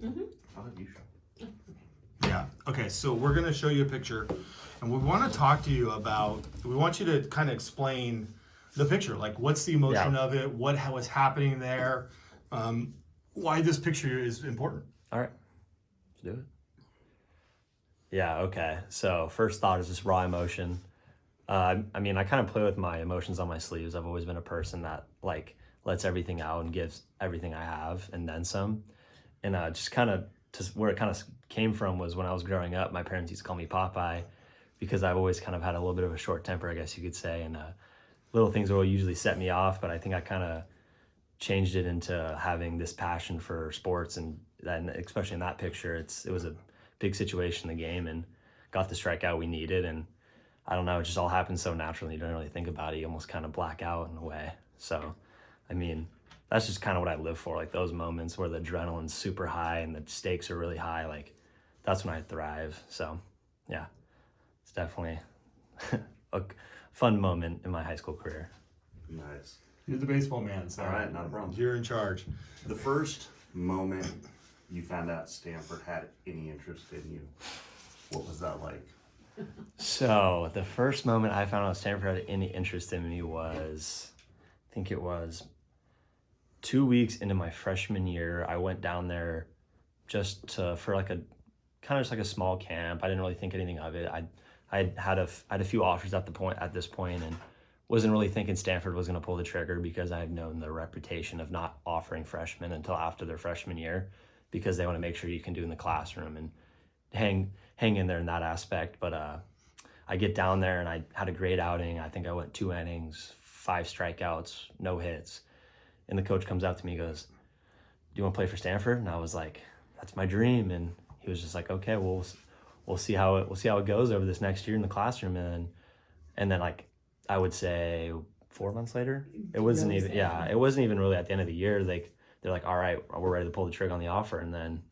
I'll let you show. Yeah. Okay. So we're going to show you a picture, and we want to talk to you about. We want you to kind of explain the picture. Like, what's the emotion of it? How was happening there? Why this picture is important. All right. Let's do it. Yeah. Okay. So first thought is just raw emotion. I mean, I kind of play with my emotions on my sleeves. I've always been a person that like lets everything out and gives everything I have and then some. And just kind of where it kind of came from was when I was growing up, my parents used to call me Popeye because I've always kind of had a little bit of a short temper, I guess you could say. And little things will usually set me off, but I think I kind of changed it into having this passion for sports. And then especially in that picture, it was a big situation in the game and got the strikeout we needed. And I don't know, it just all happened so naturally. You don't really think about it. You almost kind of black out in a way. So, I mean, that's just kind of what I live for. Like those moments where the adrenaline's super high and the stakes are really high. Like that's when I thrive. So yeah, it's definitely a fun moment in my high school career. Nice. You're the baseball man, so all right, not a problem. You're in charge. The first moment you found out Stanford had any interest in you, what was that like? So the first moment I found out Stanford had any interest in me was, I think it was 2 weeks into my freshman year. I went down there for like a kind of just like a small camp. I didn't really think anything of it. I had a few offers at this point and wasn't really thinking Stanford was going to pull the trigger because I had known the reputation of not offering freshmen until after their freshman year because they want to make sure you can do in the classroom and hang in there in that aspect. But I get down there and I had a great outing. I think I went 2 innings, 5 strikeouts, no hits. And the coach comes out to me and goes, "Do you want to play for Stanford?" And I was like, "That's my dream." And he was just like, "Okay, well, we'll see how it goes over this next year in the classroom." And then like I would say 4 months later, it wasn't even really at the end of the year. They're like, "All right, we're ready to pull the trigger on the offer." And then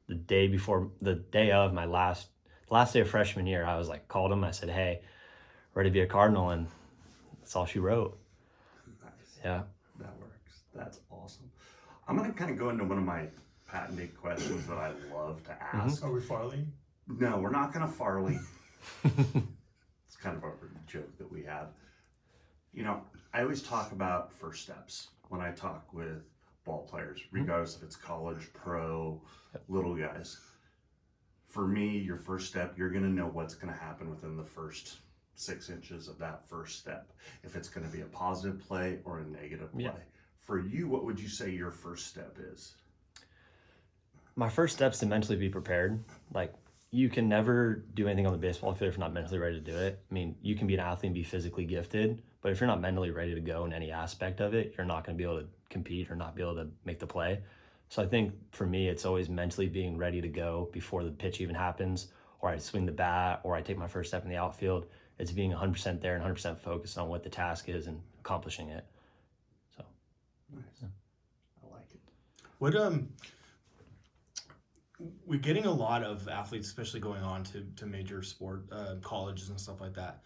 the day of my last day of freshman year, I was like, called him. I said, "Hey, ready to be a Cardinal," and that's all she wrote. Nice. Yeah. That works. That's awesome. I'm going to kind of go into one of my patented questions that I love to ask. Are we Farley? No, we're not going to Farley. It's kind of a joke that we have. You know, I always talk about first steps when I talk with ball players, regardless if it's college, pro, little guys. For me, your first step, you're going to know what's going to happen within the first 6 inches of that first step. If it's going to be a positive play or a negative play. Yeah. For you, what would you say your first step is? My first step's to mentally be prepared. Like, you can never do anything on the baseball field if you're not mentally ready to do it. I mean, you can be an athlete and be physically gifted, but if you're not mentally ready to go in any aspect of it, you're not going to be able to compete or not be able to make the play. So I think for me, it's always mentally being ready to go before the pitch even happens, or I swing the bat, or I take my first step in the outfield. It's being 100% there and 100% focused on what the task is and accomplishing it. So, nice. Yeah. I like it. What we're getting a lot of athletes, especially going on to major sport colleges and stuff like that.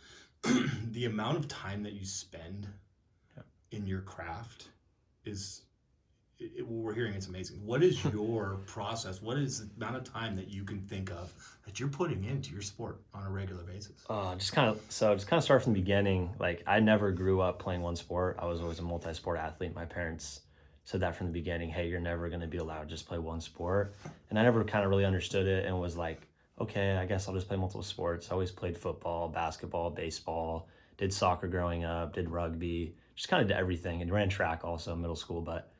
The amount of time that you spend in your craft is, what we're hearing, it's amazing. What is your process? What is the amount of time that you can think of that you're putting into your sport on a regular basis? just kind of start from the beginning. Like, I never grew up playing one sport. I was always a multi-sport athlete. My parents said that from the beginning. Hey, you're never going to be allowed to just play one sport. And I never kind of really understood it and was like, okay, I guess I'll just play multiple sports. I always played football, basketball, baseball, did soccer growing up, did rugby, just kind of did everything, and ran track also in middle school. But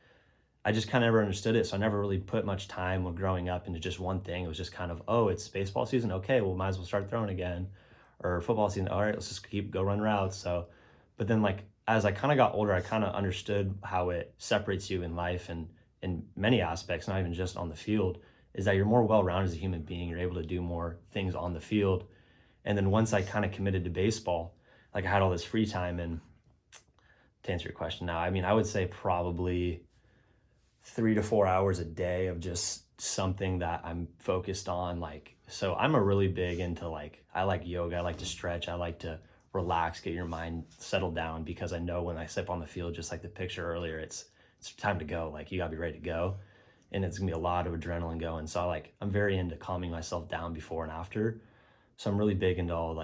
I just kind of never understood it. So I never really put much time when growing up into just one thing. It was just kind of, oh, it's baseball season. Okay, well, might as well start throwing again. Or football season. All right, let's just go run routes. So, but then like, as I kind of got older, I kind of understood how it separates you in life and in many aspects, not even just on the field, is that you're more well-rounded as a human being. You're able to do more things on the field. And then once I kind of committed to baseball, like I had all this free time. And to answer your question now, I mean, I would say probably 3 to 4 hours a day of just something that I'm focused on. Like, so I'm a really big into like, I like yoga, I like to stretch, I like to relax, get your mind settled down, because I know when I step on the field, just like the picture earlier, it's time to go. Like, you gotta be ready to go. and it's gonna be a lot of adrenaline going. So I'm very into calming myself down before and after. So I'm really big into all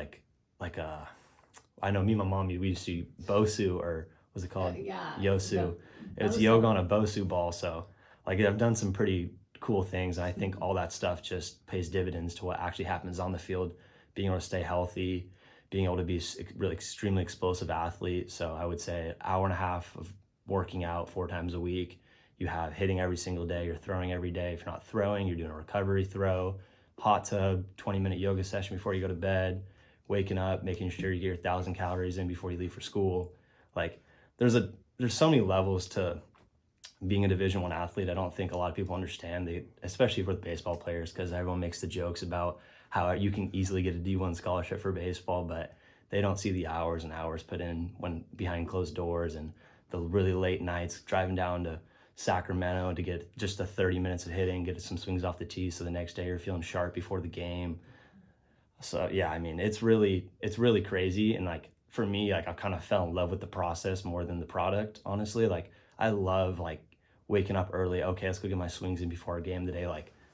I know me and my mom, we used to Bosu, or what's it called? Yeah. Yosu. It's Bosu. yoga on a Bosu ball. So I've done some pretty cool things, and I think all that stuff just pays dividends to what actually happens on the field, being able to stay healthy, being able to be really extremely explosive athlete. So I would say an hour and a half of working out 4 times a week. You have hitting every single day, you're throwing every day. If you're not throwing, you're doing a recovery throw, hot tub, 20-minute yoga session before you go to bed, waking up, making sure you get your 1,000 calories in before you leave for school. There's so many levels to being a Division I athlete. I don't think a lot of people understand, especially for the baseball players, because everyone makes the jokes about how you can easily get a D1 scholarship for baseball, but they don't see the hours and hours put in when behind closed doors, and the really late nights driving down to Sacramento to get just 30 minutes of hitting, get some swings off the tee, so the next day you're feeling sharp before the game. So yeah, I mean, it's really crazy. And for me, I kind of fell in love with the process more than the product, honestly. I love waking up early. Okay, let's go get my swings in before a game today.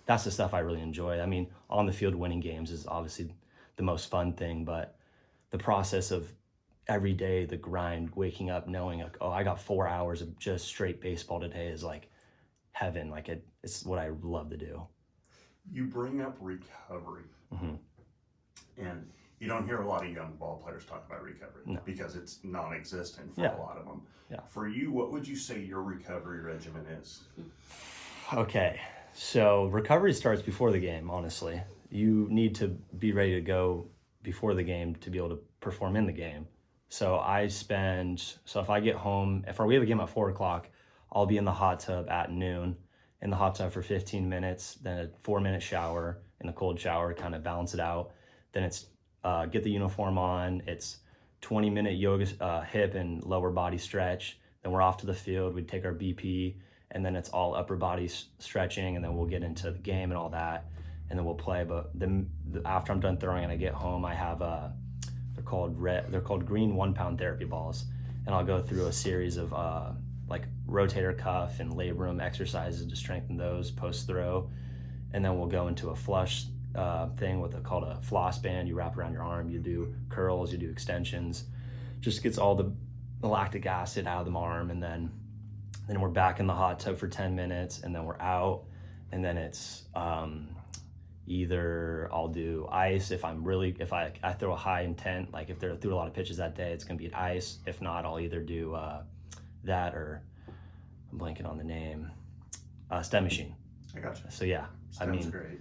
That's the stuff I really enjoy. I mean, on the field winning games is obviously the most fun thing, but the process of every day, the grind, waking up knowing I got 4 hours of just straight baseball today is heaven. It's what I love to do. You bring up recovery. Mm-hmm. And you don't hear a lot of young ball players talk about recovery. No. Because it's non-existent for Yeah. a lot of them. Yeah. For you, what would you say your recovery regimen is? Okay, so recovery starts before the game, honestly. You need to be ready to go before the game to be able to perform in the game. So if I get home, if we have a game at 4 o'clock, I'll be in the hot tub at noon, in the hot tub for 15 minutes, then a 4-minute shower in the cold shower, kind of balance it out. Then it's get the uniform on, it's 20-minute yoga, hip and lower body stretch. Then we're off to the field, we take our BP, and then it's all upper body stretching, and then we'll get into the game and all that, and then we'll play. But then after I'm done throwing and I get home, I have they're called green 1-pound therapy balls, and I'll go through a series of rotator cuff and labrum exercises to strengthen those post throw, and then we'll go into a flush thing called a floss band. You wrap around your arm, you do curls, you do extensions, just gets all the lactic acid out of the arm, and then we're back in the hot tub for 10 minutes, and then we're out, and then it's either I'll do ice if I throw a high intent, if they're through a lot of pitches that day, it's gonna be ice. If not, I'll either do that, or I'm blanking on the name, stem machine. I gotcha. So yeah, Stem's great.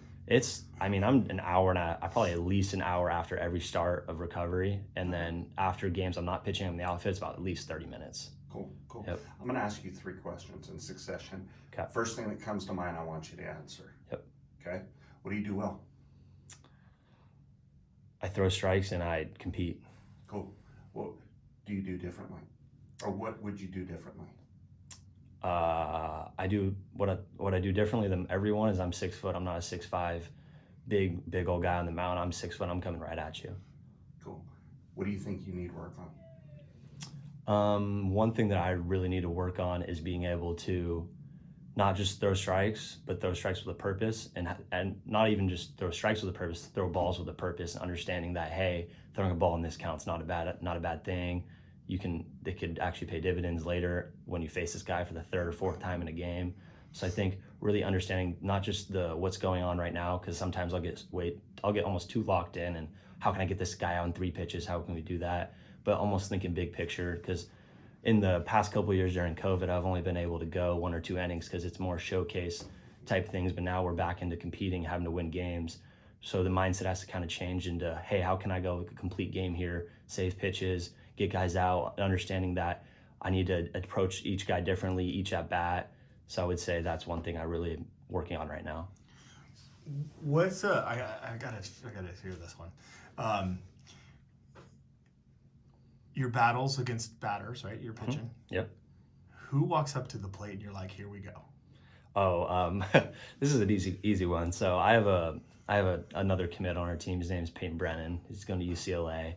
I'm an hour and I probably at least an hour after every start of recovery, and then after games I'm not pitching in the outfits, about at least 30 minutes. Cool. Yep. I'm going to ask you 3 questions in succession. Okay. First thing that comes to mind, I want you to answer. Yep. Okay. What do you do well? I throw strikes and I compete. Cool. What do you do differently? Or what would you do differently? I do what I do differently than everyone is I'm 6 foot. I'm not a 6'5", big old guy on the mound. I'm 6 foot. I'm coming right at you. Cool. What do you think you need work on? One thing that I really need to work on is being able to not just throw strikes, but throw strikes with a purpose, and not even just throw strikes with a purpose, throw balls with a purpose, and understanding that, hey, throwing a ball in this count's not a bad thing. They could actually pay dividends later when you face this guy for the 3rd or 4th time in a game. So I think really understanding not just what's going on right now, because sometimes I'll get almost too locked in, and how can I get this guy out in 3 pitches? How can we do that? But almost thinking big picture, because in the past couple of years during COVID, I've only been able to go 1 or 2 innings because it's more showcase type things. But now we're back into competing, having to win games. So the mindset has to kind of change into, hey, how can I go a complete game here, save pitches, get guys out, understanding that I need to approach each guy differently, each at bat. So I would say that's one thing I really am working on right now. What's I gotta hear this one. Your battles against batters, right? You're pitching. Mm-hmm. Yep. Who walks up to the plate and you're like, here we go? This is an easy one. So I have another commit on our team. His name is Peyton Brennan. He's going to UCLA.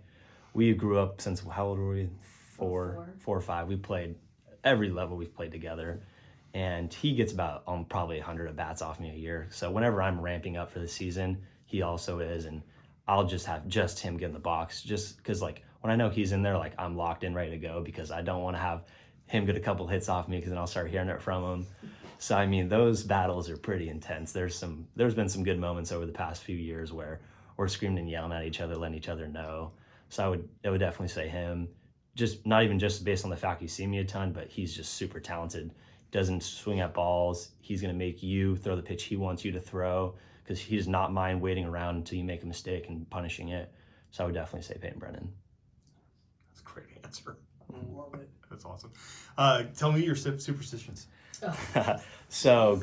We grew up since, how old were we? Four or five. We played every level we've played together. and he gets about probably 100 at bats off me a year. So whenever I'm ramping up for the season, he also is, and I'll just have just him get in the box, just because like when I know he's in there, like I'm locked in, ready to go, because I don't want to have him get a couple hits off me, because then I'll start hearing it from him. So I mean, those battles are pretty intense. There's been some good moments over the past few years where we're screaming and yelling at each other, letting each other know. So I would definitely say him. Just not even just based on the fact he's seen me a ton, but he's just super talented. Doesn't swing at balls. He's gonna make you throw the pitch he wants you to throw, because he does not mind waiting around until you make a mistake and punishing it. So I would definitely say Peyton Brennan. That's a great answer. Love it. That's awesome. Tell me your superstitions. So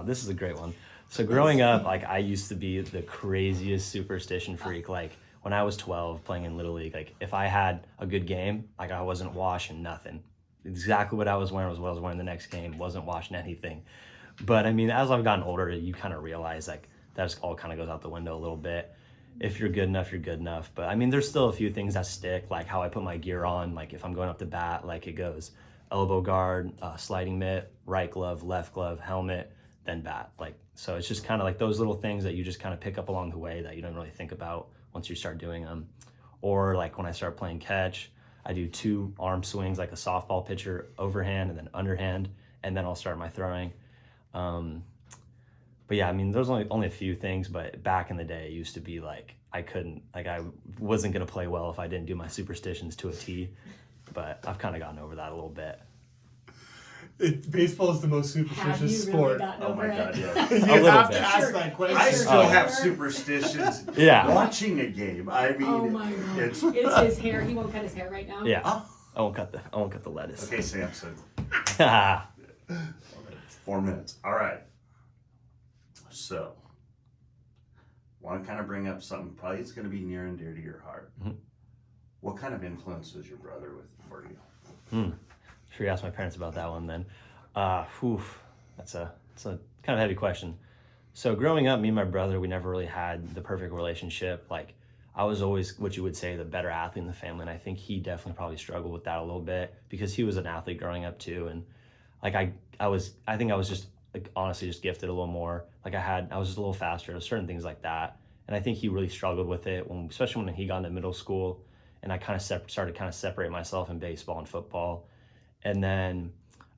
this is a great one. So growing up, like I used to be the craziest superstition freak. Like when I was 12 playing in Little League, like if I had a good game, like I wasn't washing nothing. Exactly what I was wearing was what I was wearing the next game. Wasn't washing anything. But I mean, as I've gotten older, you kind of realize like that just all kind of goes out the window a little bit. If you're good enough, you're good enough. But I mean, there's still a few things that stick, like how I put my gear on. Like if I'm going up to bat, like it goes elbow guard, sliding mitt, right glove, left glove, helmet, then bat. Like, so it's just kind of like those little things that you just kind of pick up along the way that you don't really think about once you start doing them. Or like when I start playing catch, I do 2 arm swings like a softball pitcher, overhand and then underhand, and then I'll start my throwing. But yeah, I mean, there's only a few things, but back in the day, it used to be like I wasn't gonna play well if I didn't do my superstitions to a T. But I've kind of gotten over that a little bit. Baseball is the most Have superstitious you sport. really gotten Oh over my it? God, yeah. You little have bit. to ask Sure. that question. I still Sure. have superstitions. Yeah. Watching a game. I mean, Oh my God. it's It's his hair. He won't cut his hair right now. Yeah. Oh. I won't cut the lettuce. Okay, Samson. Yeah. 4 minutes. All right. So, want to kind of bring up something probably it's going to be near and dear to your heart. Mhm. What kind of influence was your brother with for you? Sure, you asked my parents about that one then. That's a kind of heavy question. So growing up, me and my brother, we never really had the perfect relationship. Like I was always what you would say the better athlete in the family, and I think he definitely probably struggled with that a little bit because he was an athlete growing up too. And like I think I was just like honestly just gifted a little more. Like I was just a little faster, certain things like that. And I think he really struggled with it especially when he got into middle school, and I kind of started kind of separate myself in baseball and football. And then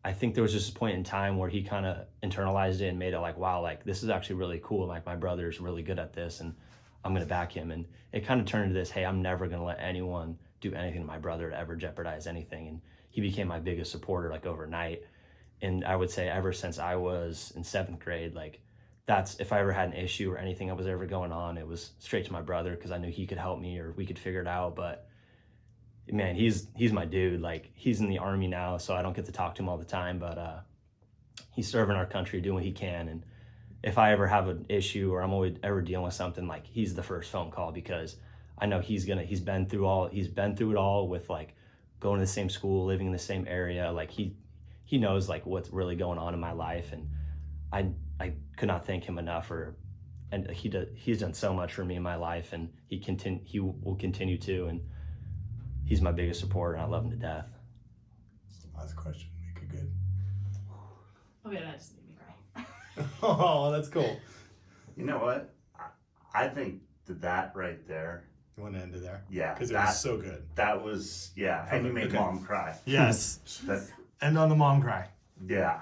I think there was just a point in time where he kind of internalized it and made it like, wow, like this is actually really cool. Like my brother's really good at this and I'm going to back him. And it kind of turned into this, hey, I'm never going to let anyone do anything to my brother to ever jeopardize anything. And he became my biggest supporter like overnight. And I would say ever since I was in 7th grade, like that's, if I ever had an issue or anything that was ever going on, it was straight to my brother because I knew he could help me or we could figure it out. But man, he's my dude. Like he's in the Army now, so I don't get to talk to him all the time, but he's serving our country, doing what he can. And if I ever have an issue or I'm always ever dealing with something, like he's the first phone call because I know he's been through it all with like going to the same school, living in the same area. Like he knows like what's really going on in my life, and I could not thank him enough and he's done so much for me in my life, and he will continue to, and he's my biggest supporter, and I love him to death. Last question. Make it good. Okay, that just made me cry. Oh, that's cool. You know what? I think that right there, You want to end it there? yeah, Because it was so good. that was, yeah, and you made Okay. mom cry. Yes. That, End on the mom cry. yeah,